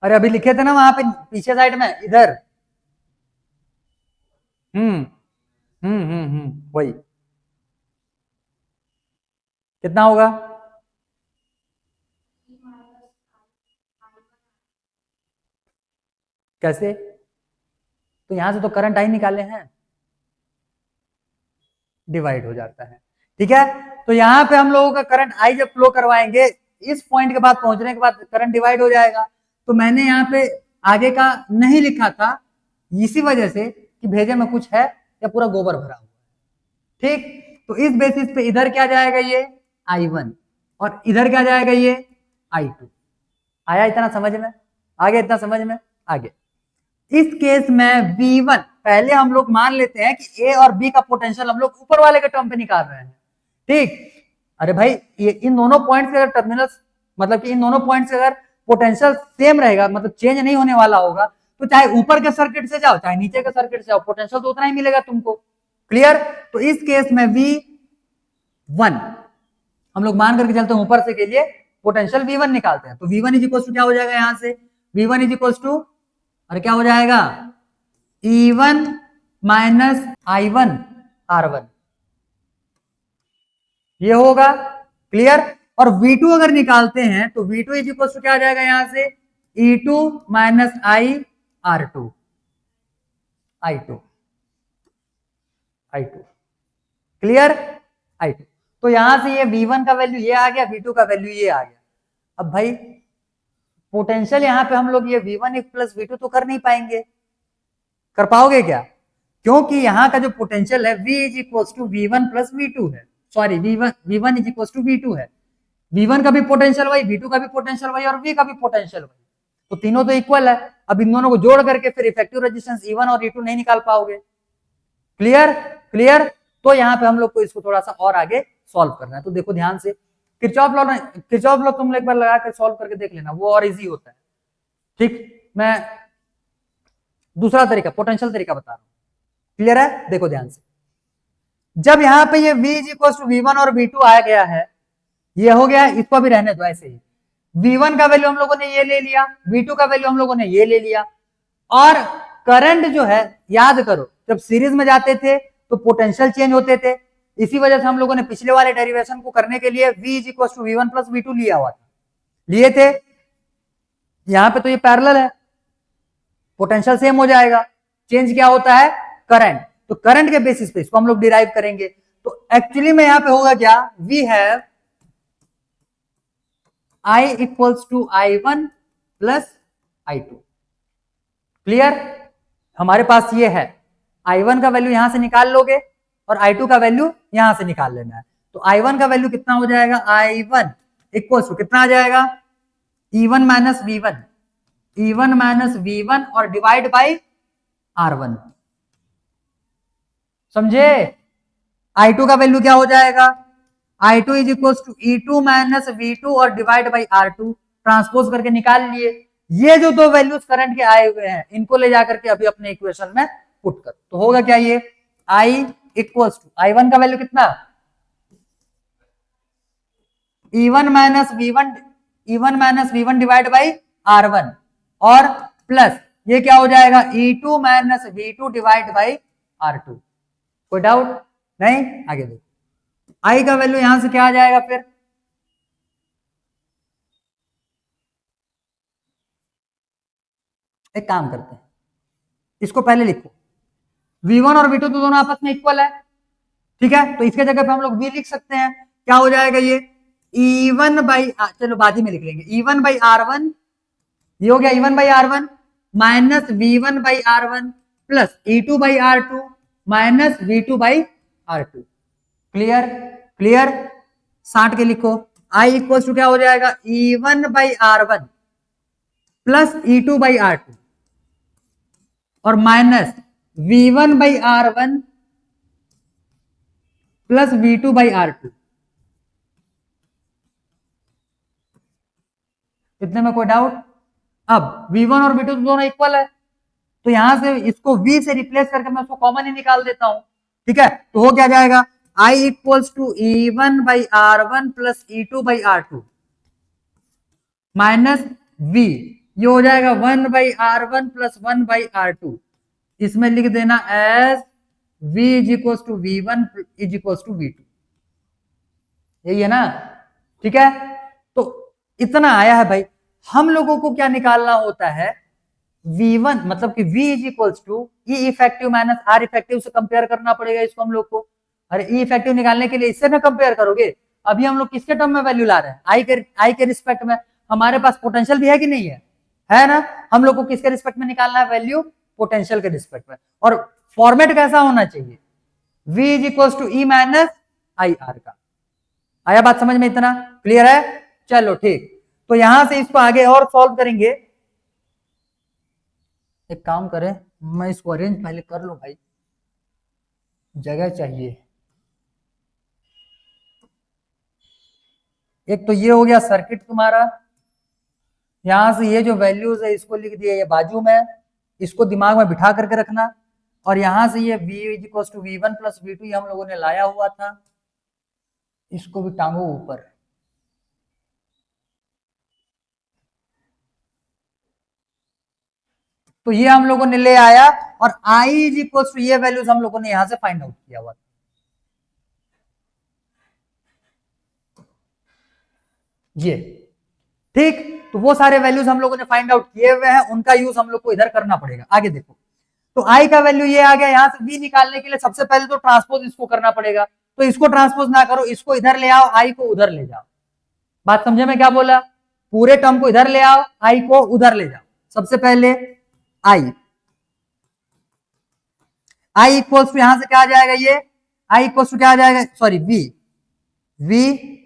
अरे अभी लिखे थे ना वहां पे पीछे साइड में इधर, वही कितना होगा? कैसे? तो यहां से तो करंट आई निकाले हैं, डिवाइड हो जाता है, ठीक है। तो यहां पे हम लोगों का करंट आई जब फ्लो करवाएंगे, इस पॉइंट के बाद पहुंचने के बाद करंट डिवाइड हो जाएगा। तो मैंने यहाँ पे आगे का नहीं लिखा था इसी वजह से कि भेजे में कुछ है या पूरा गोबर भरा हुआ, ठीक। तो इस बेसिस पे इधर क्या जाएगा ये I1 और इधर क्या जाएगा ये I2। आया इतना समझ में? आगे इतना समझ में? आगे इस केस में V1 पहले हम लोग मान लेते हैं कि A और B का पोटेंशियल हम लोग ऊपर वाले के टर्म पे निकाल रहे हैं, ठीक। अरे भाई ये इन दोनों पॉइंट्स के अगर टर्मिनल्स, मतलब कि इन दोनों पॉइंट्स के अगर पोटेंशियल सेम रहेगा, मतलब चेंज नहीं होने वाला होगा, तो चाहे ऊपर के सर्किट से जाओ चाहे नीचे के सर्किट से जाओ, पोटेंशियल तो उतना ही मिलेगा तुमको, क्लियर। तो इस केस में V1 हम लोग मान करके चलते हैं ऊपर से के लिए पोटेंशियल V1 निकालते हैं, तो V1 इज इक्वल टू क्या हो जाएगा यहां से V1 इज इक्वल टू, और क्या हो जाएगा, E1 माइनस I1 R1, ये होगा। क्लियर। और V2 अगर निकालते हैं तो V2 इज इक्वल टू क्या आ जाएगा यहां से, E2 minus I2 I2 I2। Clear. I2। तो यहां से ये V1 का वैल्यू ये आ गया, V2 का वैल्यू ये आ गया। अब भाई पोटेंशियल यहां पे हम लोग ये V1 प्लस V2 तो कर नहीं पाएंगे, कर पाओगे क्या? क्योंकि यहाँ का जो पोटेंशियल है V is equal to V1 plus V2 है, sorry V1 is equal to V2 है। V1 का भी पोटेंशियल वही, V2 का भी पोटेंशियल वही, और V का भी पोटेंशियल वही, तो तीनों तो इक्वल है। अब इन दोनों को जोड़ करके फिर इफेक्टिव रेजिस्टेंस E1 और E2 नहीं निकाल पाओगे। क्लियर। क्लियर। तो यहाँ पे हम लोग को इसको थोड़ा सा और आगे सॉल्व करना है। तो देखो ध्यान से, किरचॉफ लॉ तुम एक बार लगा कर सॉल्व करके देख लेना, वो और इजी होता है। ठीक, मैं दूसरा तरीका, पोटेंशियल तरीका बता रहा हूं। क्लियर है? देखो ध्यान से, जब यहां पे ये V is equal to V1 और V2 आ गया है, ये हो गया, इसको भी रहने दो ऐसे ही। V1 का वैल्यू हम लोगों ने ये ले लिया, V2 का वैल्यू हम लोगों ने ये ले लिया, और करंट जो है, याद करो जब सीरीज में जाते थे तो पोटेंशियल चेंज होते थे, इसी वजह से हम लोगों ने पिछले वाले डेरिवेशन को करने के लिए V is equal to V1 plus V2 लिया हुआ था, लिए थे। यहां पे तो ये पैरेलल है, पोटेंशियल सेम हो जाएगा, चेंज क्या होता है, करंट। तो करंट के बेसिस पे इसको हम लोग डिराइव करेंगे। तो एक्चुअली में यहां पे होगा क्या, we have I equals to I1 plus I2। Clear. हमारे पास ये है, I1 का वैल्यू यहां से निकाल लोगे और I2 का वैल्यू यहां से निकाल लेना है। तो I1 का वैल्यू कितना हो जाएगा, I1 इक्वल्स टू कितना आ जाएगा, E1 minus V1, E1 minus V1 और डिवाइड बाई R1। समझे? I2 का वैल्यू क्या हो जाएगा, I2 is equal to E2 minus V2 और डिवाइड बाई R2, ट्रांसपोज करके निकाल लिए। ये जो दो वैल्यूज करंट के आए हुए हैं, इनको ले जाकर के अभी अपने इक्वेशन में पुट कर, तो होगा क्या, ये I इक्वल्स टू I1 का वैल्यू कितना, E1 minus V1 divide by R1, और प्लस ये क्या हो जाएगा, E2 minus V2 divide by R2। कोई डाउट नहीं? आगे देखो, I का वैल्यू यहां से क्या आ जाएगा, फिर एक काम करते हैं, इसको पहले लिखो, V1 और V2 तो दोनों आपस में इक्वल है, ठीक है, तो इसके जगह पे हम लोग V लिख सकते हैं। क्या हो जाएगा ये, E1 बाई, चलो बाद ही में लिख लेंगे, E1 बाई R1, ये हो गया E1 by R1 minus V1 by R1 plus E2 by R2 minus V2 by R2। Clear. Clear. 60 के लिखो, I इक्वल टू क्या हो जाएगा, E1 by R1 plus E2 by R2 और minus V1 by R1 plus V2 by R2। इतने में कोई doubt? अब V1 और V2 तो दोनों इक्वल है, तो यहां से इसको V से रिप्लेस करके मैं उसको कॉमन ही निकाल देता हूं, ठीक है। तो हो क्या जाएगा, I equals to E1 by R1 plus E2 by R2 minus V, ये हो जाएगा 1 by R1 plus 1 by R2, इसमें लिख देना as V is equal to V1 is equal to V2, यही है ना, ठीक है। तो इतना आया है भाई, हम लोगों को क्या निकालना होता है, V1 मतलब कि V is equal to E effective minus R effective से कंपेयर करना पड़ेगा इसको हम लोग को। अरे E इफेक्टिव निकालने के लिए इससे ना कंपेयर करोगे, अभी हम लोग किसके टर्म में वैल्यू ला रहे हैं, I के रिस्पेक्ट में। हमारे पास पोटेंशियल भी है कि नहीं है ना, हम लोग को किसके रिस्पेक्ट में निकालना है वैल्यू, पोटेंशियल के रिस्पेक्ट में। और फॉर्मेट कैसा होना चाहिए, V is equal to E minus I R का। आया बात समझ में? इतना क्लियर है? चलो ठीक, तो यहां से इसको आगे और सॉल्व करेंगे। एक काम करें, मैं इसको अरेंज पहले कर लूं भाई, जगह चाहिए। एक तो ये हो गया सर्किट तुम्हारा, यहां से ये जो वैल्यूज है इसको लिख दिया ये बाजू में, इसको दिमाग में बिठा करके रखना। और यहां से ये V is equal to V1 plus V2 हम लोगों ने लाया हुआ था, इसको भी टांगो ऊपर। तो ये हम लोगों ने ले आया और आई इज इक्वल टू ये वैल्यूज हम लोगों ने यहां से फाइंड आउट किया हुआ। ये ठीक, तो वो सारे वैल्यूज हम लोगों ने फाइंड आउट किए हुए हैं, उनका यूज हम लोग को इधर करना पड़ेगा। आगे देखो, तो आई का वैल्यू ये आ गया, यहां से वी निकालने के लिए सबसे पहले तो ट्रांसपोज इसको करना पड़ेगा, तो इसको ट्रांसपोज ना करो, इसको इधर ले आओ, आई को उधर ले जाओ। बात समझे मैं क्या बोला? पूरे टर्म को इधर ले आओ, आई को उधर ले जाओ। सबसे पहले आई, आई इक्वल्स टू यहां से क्या आ जाएगा, ये आई इक्वल्स टू क्या आ जाएगा, सॉरी वी, वी,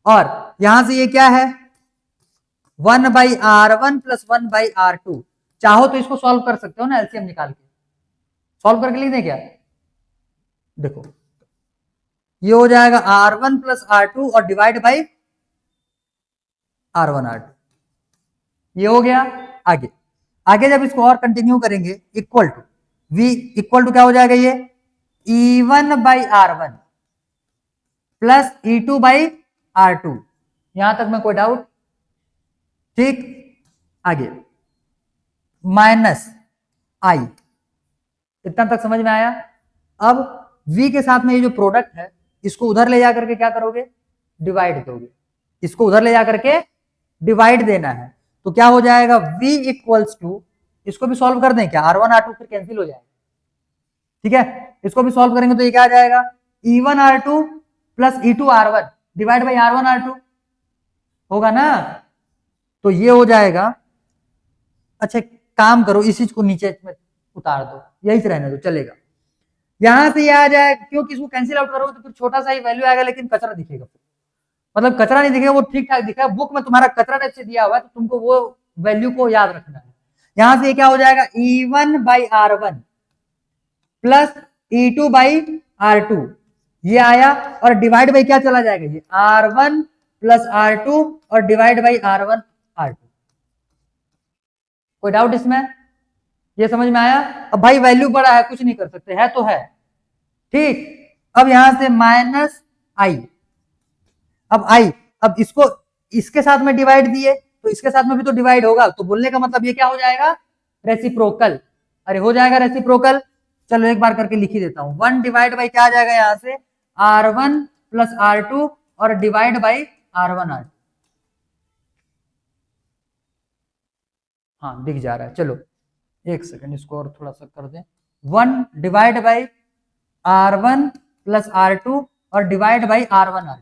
और यहां से ये क्या है 1/r1 प्लस 1/r2। चाहो तो इसको सॉल्व कर सकते हो ना, एलसीएम निकाल के सॉल्व करके लिख दें क्या? देखो ये हो जाएगा r1 प्लस r2 और डिवाइड बाई r1 r2, ये हो गया। आगे आगे जब इसको और कंटिन्यू करेंगे, equal to v equal to क्या हो जाएगा, ये e1/r1 प्लस e2/r2। यहां तक में कोई डाउट? ठीक, आगे माइनस आई, इतना तक समझ में आया? अब v के साथ में ये जो प्रोडक्ट है इसको उधर ले जाकर के क्या करोगे, डिवाइड करोगे, इसको उधर ले जाकर के डिवाइड देना है, तो क्या हो जाएगा v इक्वल्स टू, इसको भी सॉल्व कर दें क्या, r1 r2 फिर कैंसिल हो जाएगा, ठीक है, इसको भी सॉल्व करेंगे तो ये क्या आ जाएगा e1 r2 plus e2 r1 divide by r1 r2 होगा ना, तो ये हो जाएगा। अच्छा काम करो, इस चीज को नीचे में उतार दो, यही से रहने दो चलेगा, यहां से ये आ जाए, क्योंकि इसको कैंसिल आउट करोगे तो फिर छोटा सा ही वैल्यू आएगा, लेकिन कचरा दिखेगा, मतलब कचरा नहीं दिखेगा, वो ठीक ठाक दिखेगा, बुक में तुम्हारा कचरा टाइप से दिया हुआ है, तो तुमको वो वैल्यू को याद रखना है। यहां से क्या हो जाएगा e1/r1 प्लस e2/r2, ये आया, और डिवाइड बाई क्या चला जाएगा, ये r1 प्लस r2 और डिवाइड बाई r1 r2। कोई डाउट इसमें? ये समझ में आया? अब भाई वैल्यू बड़ा है, कुछ नहीं कर सकते, है तो है, ठीक। अब यहां से माइनस आई, अब आई, अब इसको इसके साथ में डिवाइड दिए तो इसके साथ में भी तो डिवाइड होगा, तो बोलने का मतलब ये क्या हो जाएगा, रेसिप्रोकल। अरे हो जाएगा रेसिप्रोकल, चलो एक बार करके लिख ही देता हूं, 1 डिवाइड बाई क्या आ जाएगा यहां से r1 प्लस r2 और डिवाइड बाई r1 r2। हाँ दिख जा रहा है, चलो एक सेकंड इसको और थोड़ा सा कर दें, 1 divide by r1 plus r2 और डिवाइड बाई r1 r2,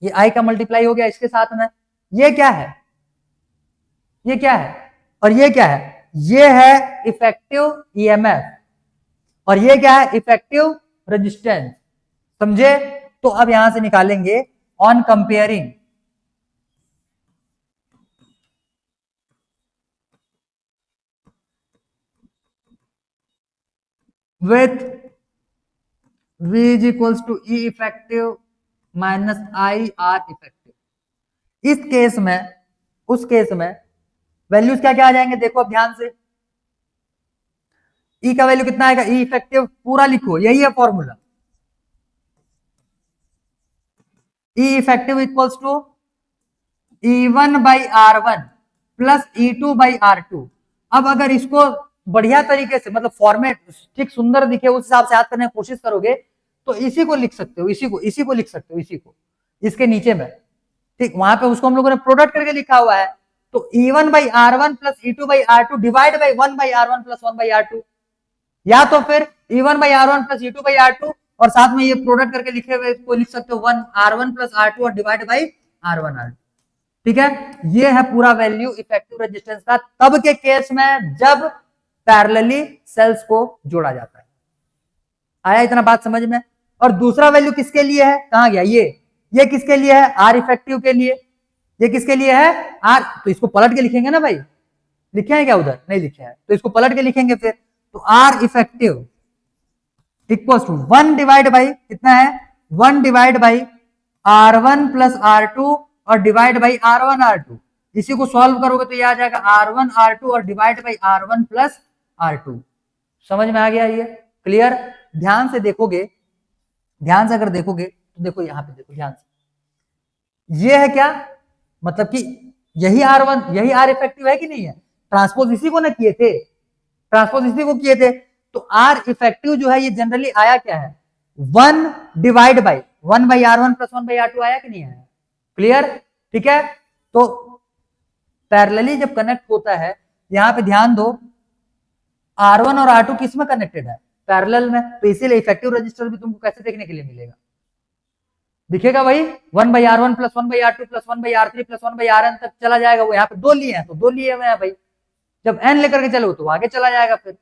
ये आई का मल्टीप्लाई हो गया इसके साथ में, ये क्या है, ये क्या है, और ये क्या है, ये है इफेक्टिव ईएमएफ और ये क्या है, इफेक्टिव रेजिस्टेंस, समझे? तो अब यहां से निकालेंगे on comparing with V is equals to E effective minus I are effective. इस केस में, उस केस में वैल्यूज क्या क्या आ जाएंगे, देखो अब ध्यान से, E का वैल्यू कितना आएगा, E इफेक्टिव पूरा लिखो, यही है formula, E effective equals to E1/R1 plus E2/R2। अब अगर इसको बढ़िया तरीके से, मतलब फॉर्मेट ठीक सुंदर दिखे उस हिसाब से याद करने की कोशिश करोगे तो इसी को लिख सकते हो, इसी को लिख सकते हो, इसी को इसके नीचे में, ठीक, वहां पे उसको हम लोगों ने प्रोडक्ट करके लिखा हुआ है, तो E1/R1 plus E2/R2 divide by 1/R1 plus 1/R2, या तो फिर E1/R1 प्लस E2/R2 और साथ में ये प्रोडक्ट करके लिखे हुए को लिख सकते हो 1R1 प्लस R2 और डिवाइड बाई R1 R2, ठीक है। ये है पूरा वैल्यू इफेक्टिव रेजिस्टेंस का, तब के केस में जब पैरेलली सेल्स को जोड़ा जाता है। आया इतना बात समझ में? और दूसरा वैल्यू किसके लिए है, कहां गया ये किसके लिए है, आर इफेक्टिव के लिए, ये किसके लिए है आर, तो इसको पलट के लिखेंगे ना भाई, लिखे हैं क्या उधर, नहीं लिखे हैं, तो इसको पलट के लिखेंगे फिर, तो R effective equal to 1 divide by कितना है, 1 divide by R1 plus R2 और डिवाइड बाई R1 R2, इसी को सॉल्व करोगे तो ये आ जाएगा R1 R2 और divide by R1 plus R2। समझ में आ गया ये, क्लियर? ध्यान से देखोगे, ध्यान से अगर देखोगे तो देखो यहां पे देखो ध्यान से, ये है क्या, मतलब कि यही R1 यही R इफेक्टिव है कि नहीं है, ट्रांसपोज इसी को ना किए थे, ट्रांसपोज इसी को किए थे। तो आर इफेक्टिव जो है ये जनरली आया क्या है, 1 divide by 1 by R1 plus 1 by R2 आया कि नहीं आया? क्लियर? ठीक है। तो पैरेलली जब कनेक्ट होता है, यहां पे ध्यान दो, R1 और R2 किस में कनेक्टेड है? पैरेलल में। तो इसीलिए इफेक्टिव रेजिस्टर भी तुमको कैसे देखने के लिए मिलेगा, दिखेगा भाई 1 by R1 plus 1 by R2 plus 1 by R3 plus 1 by Rn तक चला जाएगा। वो यहाँ पे 2 लिए हैं तो 2 लिए हुए हैं भाई, जब n लेकर के चलो तो आगे चला जाएगा फिर,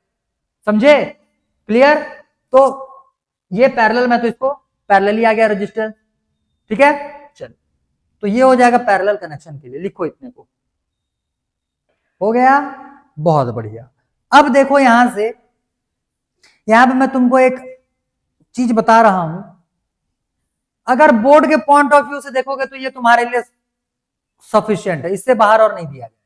समझे? क्लियर? तो ये पैरेलल में, तो इसको पैरेलली आ गया रजिस्टर। ठीक है, चलो तो ये हो जाएगा पैरेलल कनेक्शन के लिए, लिखो इतने को, हो गया, बहुत बढ़िया। अब देखो यहां से, यहां पे मैं तुमको एक चीज बता रहा हूं, अगर बोर्ड के पॉइंट ऑफ व्यू से देखोगे तो ये तुम्हारे लिए सफिशिएंट है, इससे बाहर और नहीं दिया गया।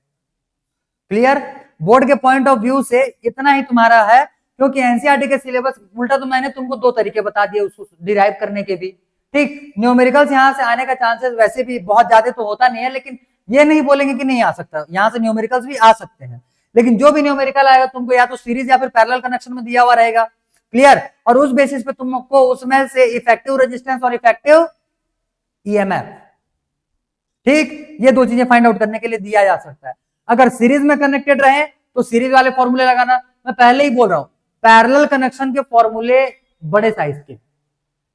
क्लियर? बोर्ड के पॉइंट ऑफ व्यू से इतना ही तुम्हारा है, क्योंकि एनसीईआरटी के सिलेबस उल्टा तो मैंने तुमको 2 तरीके बता दिए उसको डिराइव करने के भी। ठीक, न्यूमेरिकल्स यहां से आने का चांसेस वैसे भी बहुत ज्यादा तो होता नहीं है, लेकिन ये नहीं बोलेंगे कि नहीं आ सकता, यहां से न्यूमेरिकल्स भी आ सकते हैं, लेकिन जो भी न्यूमेरिकल आएगा तुमको या तो सीरीज या फिर पैरेलल कनेक्शन में दिया हुआ रहेगा। क्लियर? और उस बेसिस पे तुमको उसमें से इफेक्टिव रेजिस्टेंस और इफेक्टिव ईएमएफ, ठीक, ये 2 चीजें फाइंड आउट करने के लिए दिया जा सकता है। अगर सीरीज में कनेक्टेड रहे तो सीरीज वाले फॉर्मूले लगाना, मैं पहले ही बोल रहा हूं पैरेलल कनेक्शन के फॉर्मूले बड़े साइज के,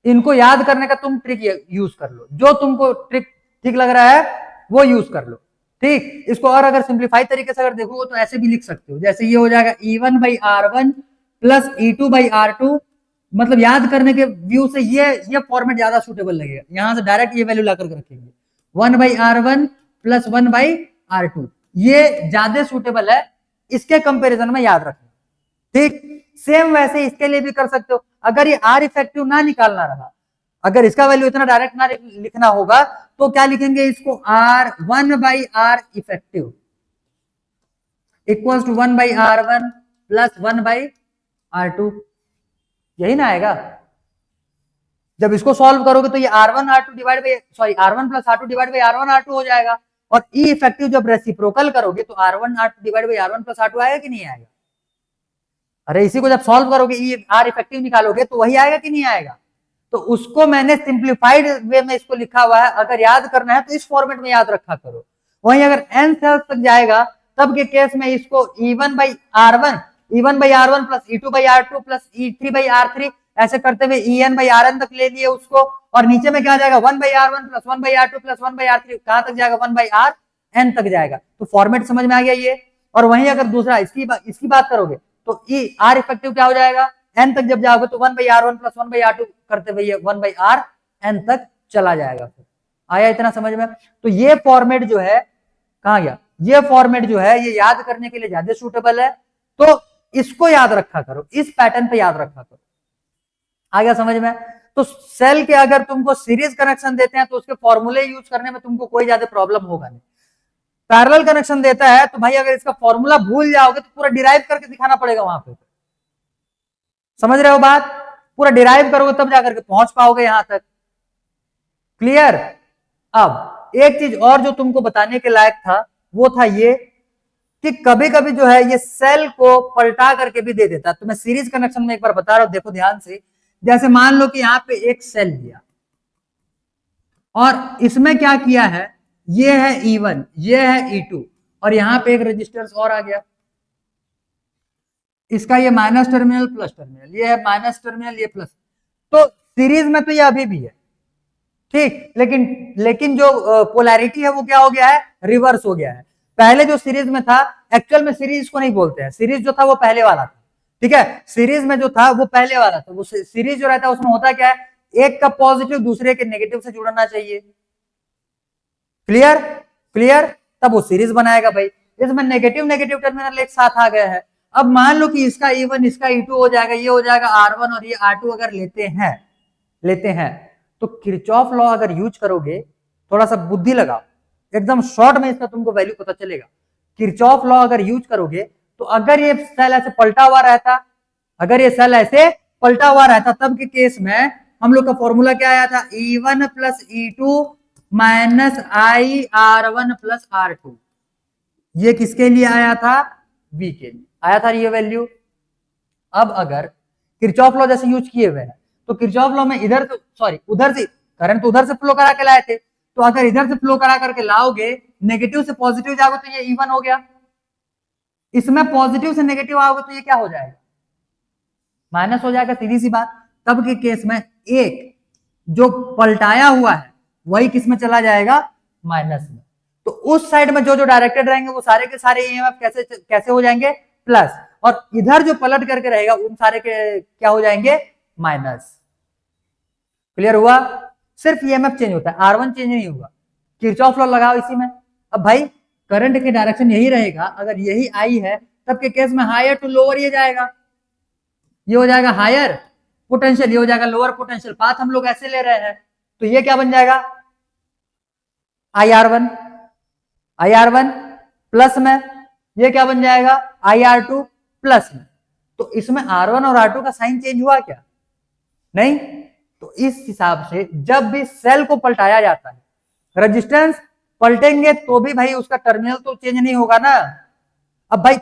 इनको याद करने का तुम ट्रिक यूज कर लो, जो तुमको ट्रिक ठीक लग रहा है वो यूज कर लो। ठीक, इसको और अगर सिंप्लीफाई तरीके से अगर देखोगे तो ऐसे भी लिख सकते हो, जैसे ये हो जाएगा E1 by R1 plus E2 by R2, मतलब याद करने के व्यू से ये फॉर्मेट ज्यादा सूटेबल लगेगा। यहां से डायरेक्ट ये वैल्यू ला करके रखेंगे, 1 by R1 plus 1 by R2, ये ज्यादा सूटेबल है इसके कंपैरिजन में, याद रखना। ठीक, सेम वैसे इसके लिए भी कर सकते हो। अगर ये R इफेक्टिव ना निकालना रहा, अगर इसका वैल्यू इतना डायरेक्ट ना लिखना होगा तो क्या लिखेंगे इसको, R1 by R effective equals to 1 by R1 plus 1 by R2, यही ना आएगा? जब इसको सॉल्व करोगे तो ये R1 R2 divide by, sorry R1 plus R2 divide by R1 R2 हो जाएगा, और E इफेक्टिव जब रेसिप्रोकल करोगे तो R1 R2 divide by R1 plus R2 आएगा कि नहीं आएगा? अरे इसी को जब सॉल्व करोगे E R इफेक्टिव निकालोगे तो वही आएगा कि नहीं आएगा? तो उसको मैंने सिंप्लीफाइड वे में इसको लिखा हुआ है, अगर याद करना है तो इस फॉर्मेट में याद रखा करो। वहीं अगर n सेल्स तक जाएगा तब के केस में इसको E1 by R1 plus E2 by R2 plus E3 by R3 ऐसे करते हुए En बाई Rn तक ले लिए उसको, और नीचे में क्या जाएगा 1 by R1 plus 1 by R2 plus 1 by R3, कहां तक जाएगा 1 बाई Rn तक जाएगा। तो फॉर्मेट समझ में आ गया ये। और वहीं अगर दूसरा इसकी बात करोगे तो E R इफेक्टिव क्या हो जाएगा, n तक जब जाओगे तो 1 by R1 plus 1 by R2 करते हुए 1 बाई Rn तक चला जाएगा। फिर आया इतना समझ में? तो ये फॉर्मेट जो है, कहां गया, ये फॉर्मेट जो है ये याद करने के लिए ज्यादा सूटेबल है, तो इसको याद रखा करो, इस पैटर्न पे याद रखा करो। आ गया समझ में? तो सेल के अगर तुमको सीरीज कनेक्शन देते हैं तो उसके फॉर्मूले यूज करने में तुमको कोई ज्यादा प्रॉब्लम होगा नहीं। पैरेलल कनेक्शन देता है तो भाई अगर इसका फॉर्मूला भूल जाओगे तो पूरा डिराइव करके दिखाना पड़ेगा वहां पे, समझ रहे हो बात? पूरा डिराइव करोगे तब जाकर के पहुंच पाओगे यहां तक। क्लियर? अब एक चीज और जो तुमको बताने के लायक था वो था ये कि कभी कभी जो है ये सेल को पलटा करके भी दे देता है। तो मैं सीरीज कनेक्शन में एक बार बता रहा हूं, देखो ध्यान से। जैसे मान लो कि यहां पे एक सेल लिया और इसमें क्या किया है, ये है E1, ये है E2, और यहां पे एक रजिस्टर और आ गया, इसका ये माइनस टर्मिनल प्लस टर्मिनल, ये है माइनस टर्मिनल, ये प्लस। तो सीरीज में तो ये अभी भी है, ठीक, लेकिन जो पोलैरिटी है वो क्या हो गया है, रिवर्स हो गया है। पहले जो सीरीज में था, एक्चुअल में सीरीज को नहीं बोलते हैं, सीरीज जो था वो पहले वाला था, ठीक है, सीरीज में जो था वो पहले वाला था। वो सीरीज जो रहता है उसमें होता क्या है, एक का पॉजिटिव दूसरे के नेगेटिव से जुड़ना चाहिए। क्लियर? क्लियर? तब वो सीरीज बनाएगा भाई। इसमें नेगेटिव नेगेटिव टर्मिनल एक साथ आ गया है। अब मान लो कि इसका E1 इसका E2 हो जाएगा, ये हो जाएगा R1 और ये R2 अगर लेते हैं तो किरचॉफ लॉ अगर यूज करोगे, थोड़ा सा बुद्धि लगाओ, एकदम शॉर्ट में इसका तुमको वैल्यू पता चलेगा। किरचॉफ लॉ अगर यूज करोगे तो अगर ये सेल ऐसे पलटा हुआ रहता, अगर ये सेल ऐसे पलटा हुआ रहता तब के केस में हम लोग का फॉर्मूला क्या आया था, E1 plus E2 minus I R1 plus R2। ये किसके लिए आया था, V के लिए आया था ये वैल्यू। अब अगर किरचॉफ लॉ जैसे यूज किए हुए हैं तो किरचॉफ लॉ में इधर से सॉरी उधर से करंट तो उधर से फ्लो करा के लाए थे, तो अगर इधर से फ्लो करा करके लाओगे नेगेटिव से पॉजिटिव जाओगे तो ये इवन हो गया, इसमें पॉजिटिव से नेगेटिव आओगे तो ये क्या हो जाएगा, माइनस हो जाएगा, सीधी सी बात। तब के केस में एक जो पलटाया हुआ है वही किस में चला जाएगा, माइनस में। तो उस साइड में जो जो डायरेक्टेड रहेंगे वो सारे के सारे ईएमएफ कैसे कैसे हो जाएंगे, प्लस, और इधर जो पलट करके रहेगा उन सारे के क्या हो जाएंगे, माइनस। क्लियर हुआ, सिर्फ ईएमएफ चेंज होता है, आर1 चेंज नहीं होगा। किरचॉफ लॉ लगाओ इसी में। अब भाई करंट के डायरेक्शन यही रहेगा, अगर यही आई है तब के केस में हायर टू लोअर ये जाएगा, ये हो जाएगा हायर पोटेंशियल, ये हो जाएगा लोअर पोटेंशियल, पाथ हम लोग ऐसे ले रहे हैं, तो ये क्या बन जाएगा, IR1, IR1 प्लस में, ये क्या बन जाएगा, IR2 प्लस में। तो इसमें R1 और R2 का साइन चेंज हुआ क्या, नहीं। तो इस हिसाब से जब भी सेल को पलटाया जाता है, रेजिस्टेंस पलटेंगे तो भी भाई उसका टर्मिनल तो चेंज नहीं होगा ना। अब भाई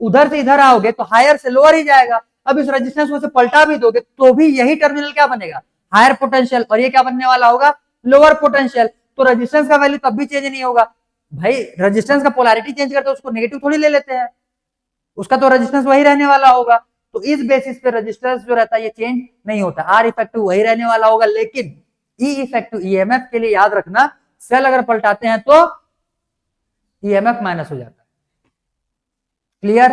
उधर से इधर आओगे तो हायर से लोअर ही जाएगा, अब इस रेजिस्टेंस को से पलटा भी दोगे तो भी यही टर्मिनल क्या बनेगा, हायर पोटेंशियल, और ये क्या बनने वाला होगा, लोअर पोटेंशियल। तो रेजिस्टेंस का वैल्यू तब भी चेंज नहीं होगा। भाई रेजिस्टेंस का पोलैरिटी चेंज करते उसको नेगेटिव थोड़ी ले लेते हैं, उसका तो रेजिस्टेंस वही रहने वाला होगा। तो इस बेसिस पे रेजिस्टेंस जो रहता है ये चेंज नहीं होता, आर इफेक्टिव वही रहने वाला होगा। लेकिन ई इफेक्टिव ईएमएफ के लिए याद रखना, सेल अगर पलटाते हैं तो ईएमएफ माइनस हो जाता है। क्लियर,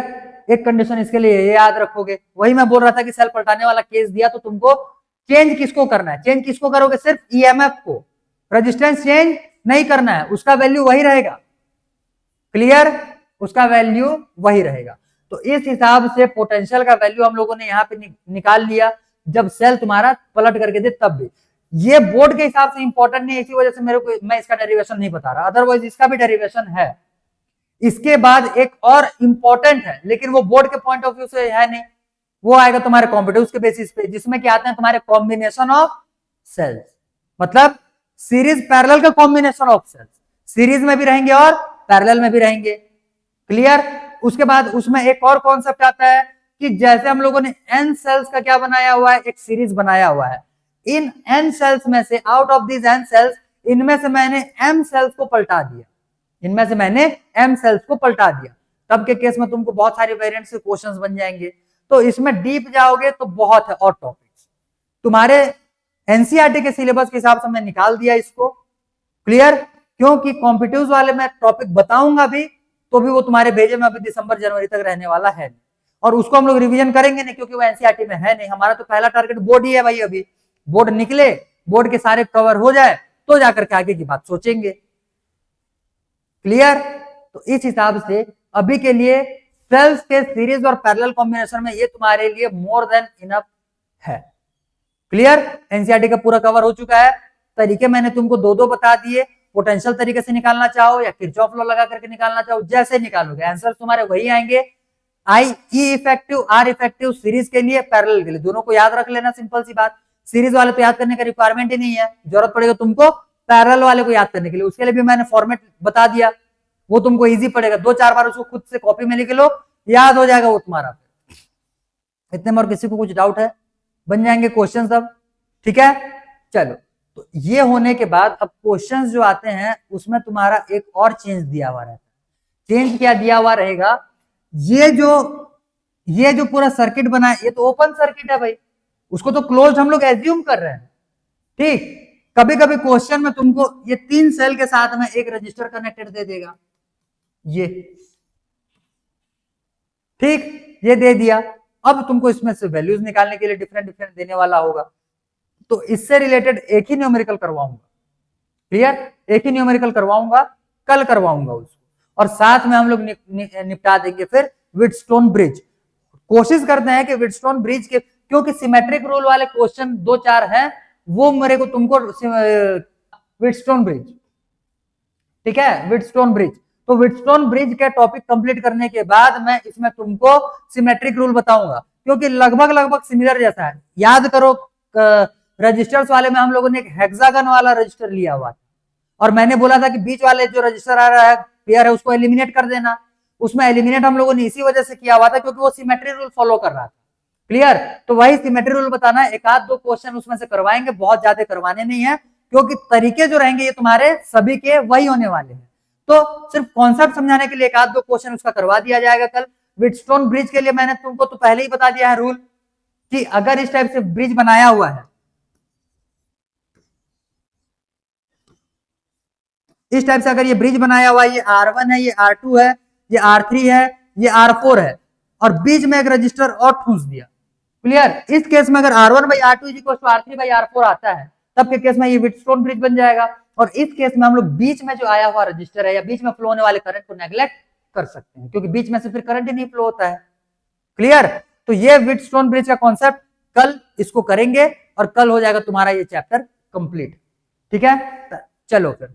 एक कंडीशन इसके लिए ये याद रखोगे। वही मैं बोल रहा था कि सेल पलटाने वाला केस दिया तो तुमको चेंज किसको करना है, चेंज किसको करोगे, सिर्फ ईएमएफ को, रेजिस्टेंस चेंज नहीं करना है, उसका वैल्यू वही रहेगा। क्लियर, उसका वैल्यू वही रहेगा। तो इस हिसाब से पोटेंशियल का वैल्यू हम लोगों ने यहाँ पे निकाल लिया, जब सेल तुम्हारा पलट करके दे तब भी। ये बोर्ड के हिसाब से इंपॉर्टेंट नहीं है, इसी वजह से मेरे को मैं इसका डेरिवेशन नहीं बता रहा, अदरवाइज इसका भी डेरिवेशन है। इसके बाद एक और इंपॉर्टेंट है, लेकिन वो बोर्ड के पॉइंट ऑफ व्यू से है नहीं, वो आएगा तुम्हारे कॉम्पिटेंस के बेसिस पे, जिसमें क्या आते हैं तुम्हारे कॉम्बिनेशन ऑफ सेल्स, मतलब सीरीज पैरेलल का कॉम्बिनेशन ऑफ सेल्स, सीरीज में भी रहेंगे और पैरेलल में भी रहेंगे। क्लियर, उसके बाद उसमें एक और कॉन्सेप्ट आता है कि जैसे हम लोगों ने एन सेल्स का क्या बनाया हुआ है, एक सीरीज बनाया हुआ है, इन एन सेल्स में से out of this N cells इनमें से मैंने एम सेल्स को पलटा दिया, इनमें से मैंने एम सेल्स को पलटा दिया, तब के केस में तुमको बहुत सारे वेरिएंट्स के क्वेश्चंस बन जाएंगे। तो इसमें डीप जाओगे तो बहुत है और टॉपिक्स, तुम्हारे एनसीईआरटी के सिलेबस के हिसाब से मैं निकाल दिया इसको। क्लियर, क्योंकि कॉम्पिटिटिव वाले में टॉपिक बताऊंगा भी तो भी वो तुम्हारे भेजे में अभी दिसंबर जनवरी तक रहने वाला है, और उसको हम लोग रिवीजन करेंगे नहीं क्योंकि वो एनसीईआरटी में है नहीं। हमारा तो पहला टारगेट बोर्ड ही है भाई, अभी बोर्ड निकले, बोर्ड के सारे कवर हो जाए तो जाकर के आगे की बात सोचेंगे। क्लियर, तो इस हिसाब से अभी के लिए सेल्स के सीरीज और पैरेलल कॉम्बिनेशन में ये तुम्हारे लिए मोर देन इनफ है। क्लियर, एनसीईआरटी का पूरा कवर हो चुका है, तरीके मैंने तुमको दो दो बता दिए, पोटेंशियल तरीके से निकालना चाहो या किरचॉफ लॉ लगा करके निकालना चाहो, जैसे निकालोगे आंसर तुम्हारे वही आएंगे। आई ई इफेक्टिव आर इफेक्टिव सीरीज के लिए, पैरेलल के लिए, दोनों को याद रख लेना, सिंपल सी बात। सीरीज वाले तो याद करने का रिक्वायरमेंट ही नहीं है, जरूरत पड़ेगा तुमको पैरेलल वाले को याद करने के लिए, उसके लिए भी मैंने फॉर्मेट बता दिया, वो तुमको इजी पड़ेगा, 2-4 बार उसको खुद से कॉपी में लिख लो, याद हो जाएगा वो तुम्हारा। इतने में और किसी को कुछ डाउट है, बन जाएंगे क्वेश्चन सब, ठीक है। चलो, तो ये होने के बाद अब क्वेश्चंस जो आते हैं उसमें तुम्हारा एक और चेंज दिया हुआ रहता है। चेंज क्या दिया हुआ रहेगा, ये जो पूरा सर्किट बना है ये तो ओपन सर्किट है भाई, उसको तो क्लोज हम लोग एज्यूम कर रहे हैं, ठीक। कभी कभी क्वेश्चन में तुमको ये 3 सेल के साथ में एक रजिस्टर कनेक्टेड दे देगा, ये ठीक, ये दे दिया। अब तुमको इसमें से वैल्यूज निकालने के लिए डिफरेंट डिफरेंट देने वाला होगा, तो इससे रिलेटेड एक ही न्यूमेरिकल करवाऊंगा। क्लियर, एक ही न्यूमेरिकल करवाऊंगा, कल करवाऊंगा उसको, और साथ में हम लोग निपटा देंगे फिर व्हीटस्टोन ब्रिज। कोशिश करते हैं कि व्हीटस्टोन ब्रिज के, क्योंकि सिमेट्रिक रूल वाले क्वेश्चन 2-4 हैं, वो मेरे को तुमको व्हीटस्टोन ब्रिज, ठीक है, व्हीटस्टोन ब्रिज। तो व्हीटस्टोन ब्रिज के टॉपिक कंप्लीट करने के बाद मैं इसमें तुमको सिमेट्रिक रूल बताऊंगा, क्योंकि लगभग सिमिलर जैसा है। याद करो रजिस्टर्स वाले में हम लोगों ने एक हेक्सागन वाला रजिस्टर लिया हुआ था, और मैंने बोला था कि बीच वाले जो रजिस्टर आ रहा है पेयर है उसको एलिमिनेट कर देना, उसमें एलिमिनेट हम लोगों ने इसी वजह से किया हुआ था क्योंकि वो सिमेट्री रूल फॉलो कर रहा था। क्लियर? तो वही सिमेट्री रूल बताना है, एक आध दो क्वेश्चन उसमें से करवाएंगे, बहुत ज्यादा करवाने नहीं है क्योंकि तरीके जो रहेंगे ये तुम्हारे सभी के वही होने वाले हैं। तो सिर्फ कॉन्सेप्ट समझाने के लिए एक आध दो क्वेश्चन उसका करवा दिया जाएगा कल। व्हीटस्टोन ब्रिज के लिए मैंने तुमको तो पहले ही बता दिया है रूल कि अगर इस टाइप से ब्रिज बनाया हुआ है, इस टाइप से अगर ये ब्रिज बनाया हुआ है, ये R1 है, ये R2 है, ये R3 है, ये R4 है और बीच में एक रजिस्टर और ठूस दिया। क्लियर? इस केस में अगर R1 by R2 equal to R3 by R4 आता है तब के केस में ये व्हीटस्टोन ब्रिज बन जाएगा। और इस केस में हम लोग बीच में जो आया हुआ रजिस्टर है या बीच में फ्लो होने वाले करंट को नेग्लेक्ट कर सकते हैं क्योंकि बीच में से फिर करंट ही नहीं फ्लो होता है। क्लियर? तो ये व्हीटस्टोन ब्रिज का कॉन्सेप्ट कल इसको करेंगे और कल हो जाएगा तुम्हारा ये चैप्टर कंप्लीट। ठीक है, चलो फिर।